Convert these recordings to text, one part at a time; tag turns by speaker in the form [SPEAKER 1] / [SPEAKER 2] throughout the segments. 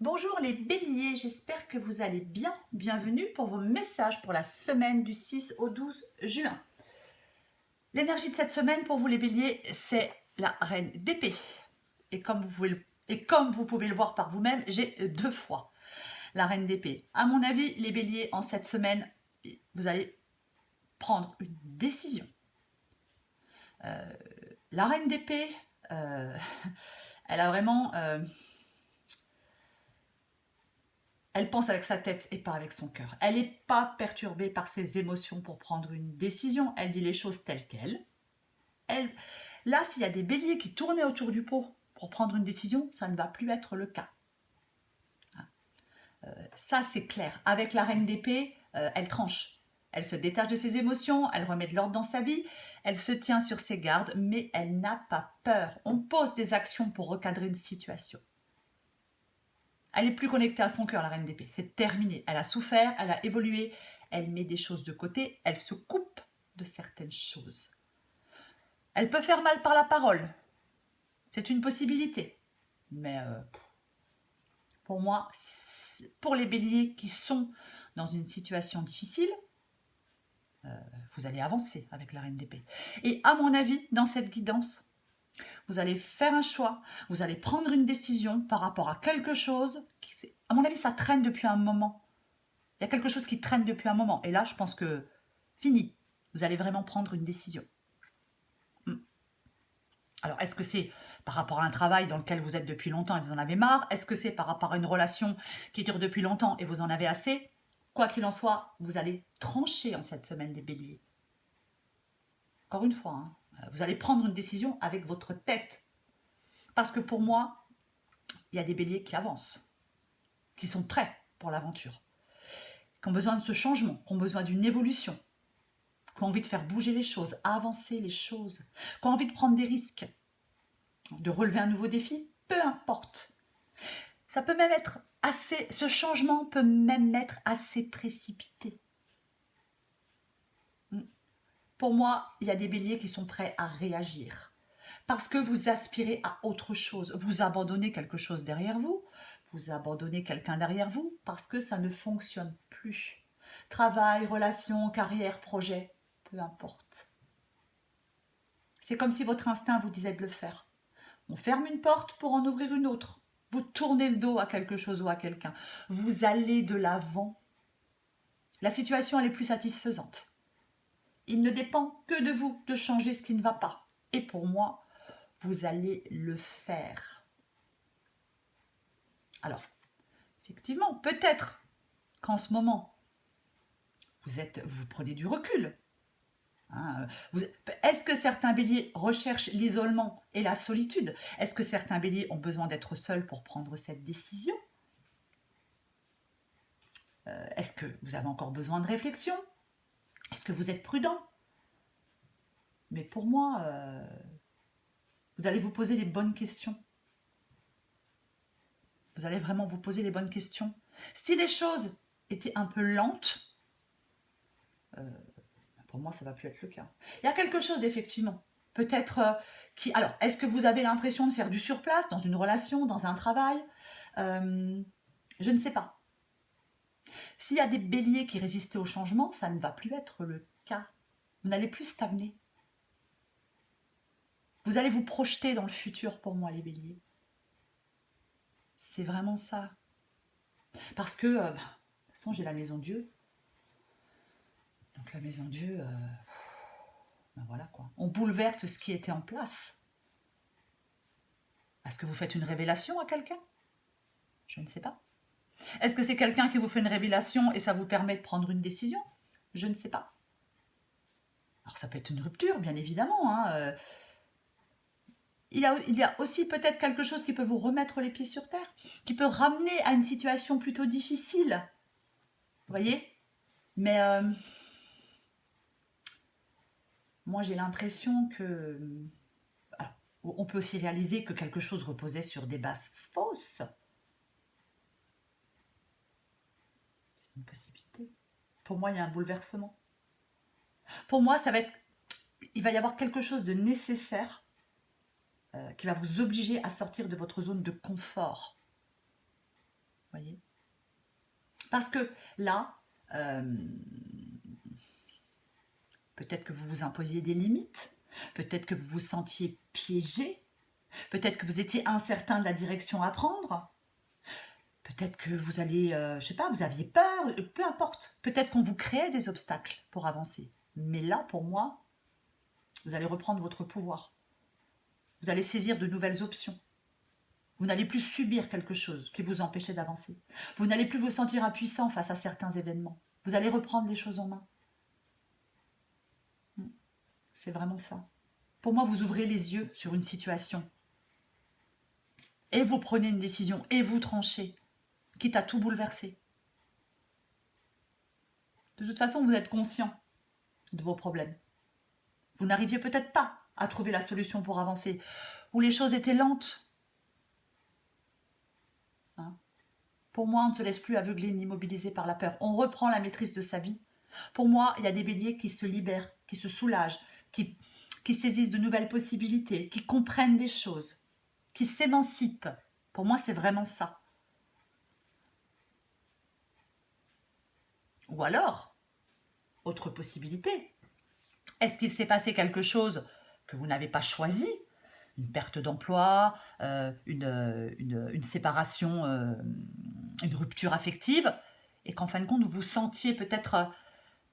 [SPEAKER 1] Bonjour les béliers, j'espère que vous allez bien. Bienvenue pour vos messages pour la semaine du 6 au 12 juin. L'énergie de cette semaine pour vous les béliers, c'est la reine d'épée. Et comme vous pouvez le voir par vous-même, j'ai deux fois la reine d'épée. À mon avis, les béliers, en cette semaine, vous allez prendre une décision. La reine d'épée, elle a vraiment... elle pense avec sa tête et pas avec son cœur. Elle n'est pas perturbée par ses émotions pour prendre une décision. Elle dit les choses telles quelles. Là, s'il y a des béliers qui tournaient autour du pot pour prendre une décision, ça ne va plus être le cas. Ça, c'est clair. Avec la reine d'épée, elle tranche. Elle se détache de ses émotions, elle remet de l'ordre dans sa vie, elle se tient sur ses gardes, mais elle n'a pas peur. On pose des actions pour recadrer une situation. Elle est plus connectée à son cœur, la reine d'épée. C'est terminé. Elle a souffert, elle a évolué, elle met des choses de côté, elle se coupe de certaines choses. Elle peut faire mal par la parole. C'est une possibilité. Mais pour moi, pour les béliers qui sont dans une situation difficile, vous allez avancer avec la reine d'épée. Et à mon avis, dans cette guidance, vous allez faire un choix, vous allez prendre une décision par rapport à quelque chose qui, à mon avis, ça traîne depuis un moment. Il y a quelque chose qui traîne depuis un moment. Et là, je pense que fini. Vous allez vraiment prendre une décision. Alors, est-ce que c'est par rapport à un travail dans lequel vous êtes depuis longtemps et vous en avez marre? Est-ce que c'est par rapport à une relation qui dure depuis longtemps et vous en avez assez? Quoi qu'il en soit, vous allez trancher en cette semaine des béliers. Encore une fois, vous allez prendre une décision avec votre tête. Parce que pour moi, il y a des béliers qui avancent, qui sont prêts pour l'aventure, qui ont besoin de ce changement, qui ont besoin d'une évolution, qui ont envie de faire bouger les choses, avancer les choses, qui ont envie de prendre des risques, de relever un nouveau défi, peu importe. Ça peut même être assez, ce changement peut même être assez précipité. Pour moi, il y a des béliers qui sont prêts à réagir. Parce que vous aspirez à autre chose. Vous abandonnez quelque chose derrière vous. Vous abandonnez quelqu'un derrière vous parce que ça ne fonctionne plus. Travail, relation, carrière, projet, peu importe. C'est comme si votre instinct vous disait de le faire. On ferme une porte pour en ouvrir une autre. Vous tournez le dos à quelque chose ou à quelqu'un. Vous allez de l'avant. La situation, elle est plus satisfaisante. Il ne dépend que de vous de changer ce qui ne va pas. Et pour moi, vous allez le faire. Alors, effectivement, peut-être qu'en ce moment, vous prenez du recul. Est-ce que certains béliers recherchent l'isolement et la solitude? Est-ce que certains béliers ont besoin d'être seuls pour prendre cette décision? Est-ce que vous avez encore besoin de réflexion? Est-ce que vous êtes prudent? Mais pour moi, vous allez vous poser les bonnes questions. Vous allez vraiment vous poser les bonnes questions. Si les choses étaient un peu lentes, pour moi, ça ne va plus être le cas. Il y a quelque chose, effectivement. Peut-être qui... Alors, est-ce que vous avez l'impression de faire du surplace dans une relation, dans un travail? Je ne sais pas. S'il y a des béliers qui résistaient au changement, ça ne va plus être le cas. Vous n'allez plus stagner. Vous allez vous projeter dans le futur pour moi, les béliers. C'est vraiment ça. Parce que, de toute façon, j'ai la maison Dieu. Donc la maison Dieu, ben voilà quoi. On bouleverse ce qui était en place. Est-ce que vous faites une révélation à quelqu'un? Je ne sais pas. Est-ce que c'est quelqu'un qui vous fait une révélation et ça vous permet de prendre une décision? Je ne sais pas. Alors ça peut être une rupture, bien évidemment. Il y a aussi peut-être quelque chose qui peut vous remettre les pieds sur terre, qui peut ramener à une situation plutôt difficile. Vous voyez? Mais moi j'ai l'impression que... Alors, on peut aussi réaliser que quelque chose reposait sur des bases fausses. C'est une possibilité. Pour moi, il y a un bouleversement. Pour moi, il va y avoir quelque chose de nécessaire qui va vous obliger à sortir de votre zone de confort. Voyez? Parce que là, peut-être que vous vous imposiez des limites, peut-être que vous vous sentiez piégé, peut-être que vous étiez incertain de la direction à prendre, peut-être que vous allez, je sais pas, vous aviez peur, peu importe. Peut-être qu'on vous créait des obstacles pour avancer. Mais là, pour moi, vous allez reprendre votre pouvoir. Vous allez saisir de nouvelles options. Vous n'allez plus subir quelque chose qui vous empêchait d'avancer. Vous n'allez plus vous sentir impuissant face à certains événements. Vous allez reprendre les choses en main. C'est vraiment ça. Pour moi, vous ouvrez les yeux sur une situation. Et vous prenez une décision. Et vous tranchez. Quitte à tout bouleverser. De toute façon, vous êtes conscient de vos problèmes. Vous n'arriviez peut-être pas à trouver la solution pour avancer. Ou les choses étaient lentes. Pour moi, on ne se laisse plus aveugler ni immobiliser par la peur. On reprend la maîtrise de sa vie. Pour moi, il y a des béliers qui se libèrent, qui se soulagent, qui saisissent de nouvelles possibilités, qui comprennent des choses, qui s'émancipent. Pour moi, c'est vraiment ça. Ou alors, autre possibilité, est-ce qu'il s'est passé quelque chose que vous n'avez pas choisi? Une perte d'emploi, une séparation, une rupture affective, et qu'en fin de compte, vous vous sentiez peut-être,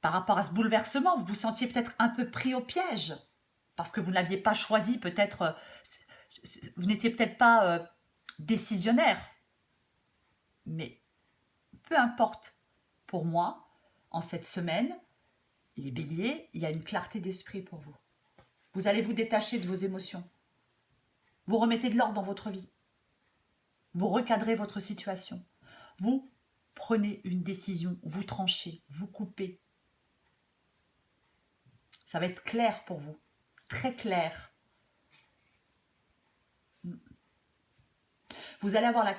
[SPEAKER 1] par rapport à ce bouleversement, vous vous sentiez peut-être un peu pris au piège, parce que vous n'aviez pas choisi peut-être, vous n'étiez peut-être pas décisionnaire. Mais peu importe, pour moi, en cette semaine, les béliers, il y a une clarté d'esprit pour vous. Vous allez vous détacher de vos émotions. Vous remettez de l'ordre dans votre vie. Vous recadrez votre situation. Vous prenez une décision, vous tranchez, vous coupez. Ça va être clair pour vous, très clair. Vous allez avoir la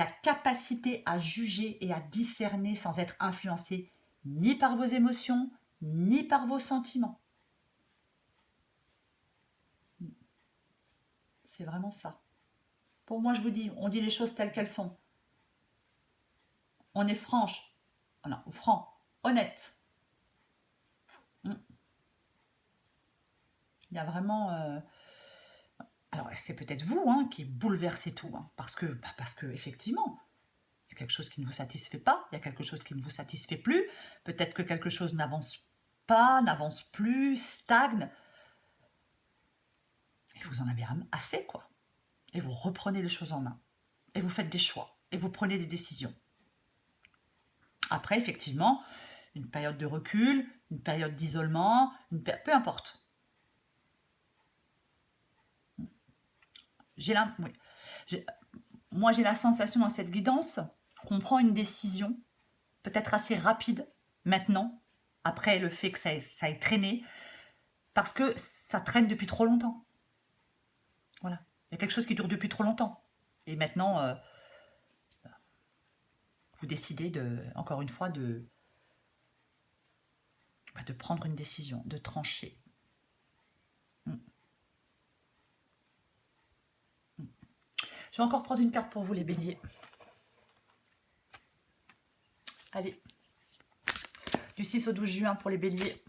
[SPEAKER 1] capacité à juger et à discerner sans être influencé ni par vos émotions, ni par vos sentiments. C'est vraiment ça. Pour moi, je vous dis, on dit les choses telles qu'elles sont. On est franche, non, franc, honnête. Il y a vraiment... Alors, c'est peut-être vous qui bouleversez tout, parce que effectivement, il y a quelque chose qui ne vous satisfait pas, il y a quelque chose qui ne vous satisfait plus, peut-être que quelque chose n'avance pas, n'avance plus, stagne, et vous en avez assez, quoi. Et vous reprenez les choses en main, et vous faites des choix, et vous prenez des décisions. Après, effectivement, une période de recul, une période d'isolement, peu importe. Moi, j'ai la sensation dans cette guidance qu'on prend une décision, peut-être assez rapide, maintenant, après le fait que ça ait traîné, parce que ça traîne depuis trop longtemps. Voilà. Il y a quelque chose qui dure depuis trop longtemps. Et maintenant, vous décidez, encore une fois, de prendre une décision, de trancher. Je vais encore prendre une carte pour vous, les béliers. Allez. Du 6 au 12 juin pour les béliers.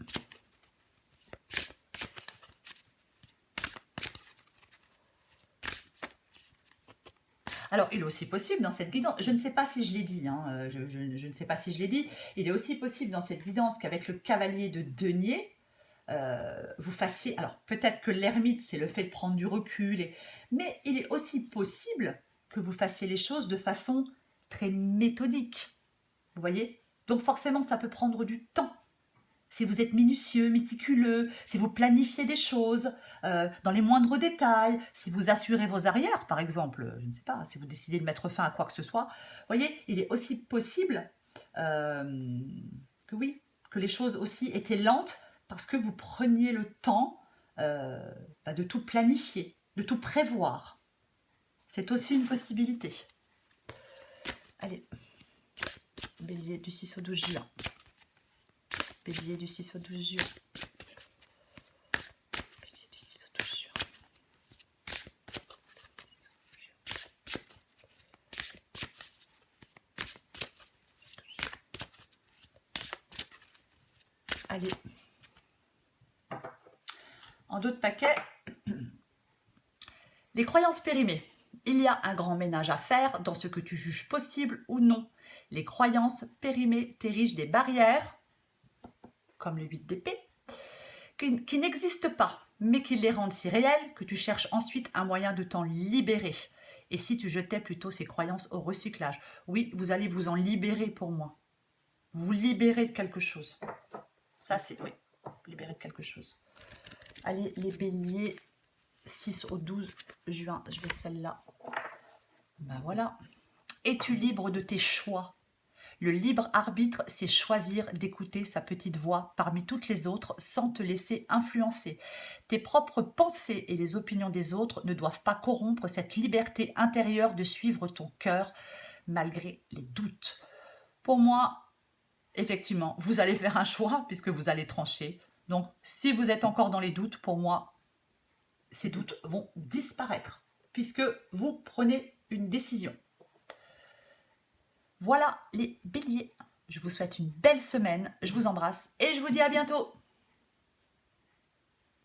[SPEAKER 1] Alors, il est aussi possible dans cette guidance, je ne sais pas si je l'ai dit, je ne sais pas si je l'ai dit, il est aussi possible dans cette guidance qu'avec le cavalier de denier, vous fassiez... Alors, peut-être que l'ermite, c'est le fait de prendre du recul, mais il est aussi possible que vous fassiez les choses de façon très méthodique. Vous voyez? Donc forcément, ça peut prendre du temps. Si vous êtes minutieux, méticuleux, si vous planifiez des choses dans les moindres détails, si vous assurez vos arrières, par exemple, je ne sais pas, si vous décidez de mettre fin à quoi que ce soit, vous voyez, il est aussi possible que les choses aussi étaient lentes parce que vous preniez le temps de tout planifier, de tout prévoir. C'est aussi une possibilité. Allez, bélier du 6 au 12 juin. Bélier du 6 au 12 juin. Bélier du 6 au 12 juin. Allez. En d'autres paquets, les croyances périmées. Il y a un grand ménage à faire dans ce que tu juges possible ou non. Les croyances périmées t'érigent des barrières, comme le 8 d'épée, qui n'existent pas, mais qui les rendent si réelles que tu cherches ensuite un moyen de t'en libérer. Et si tu jetais plutôt ces croyances au recyclage? Oui, vous allez vous en libérer pour moi. Vous libérez de quelque chose. Ça, c'est, oui, vous libérez de quelque chose. Allez, les béliers, 6 au 12 juin, je vais celle-là. Ben voilà. Es-tu libre de tes choix? Le libre arbitre, c'est choisir d'écouter sa petite voix parmi toutes les autres sans te laisser influencer. Tes propres pensées et les opinions des autres ne doivent pas corrompre cette liberté intérieure de suivre ton cœur malgré les doutes. Pour moi, effectivement, vous allez faire un choix puisque vous allez trancher. Donc, si vous êtes encore dans les doutes, pour moi, ces doutes vont disparaître puisque vous prenez une décision. Voilà les béliers. Je vous souhaite une belle semaine, je vous embrasse et je vous dis à bientôt.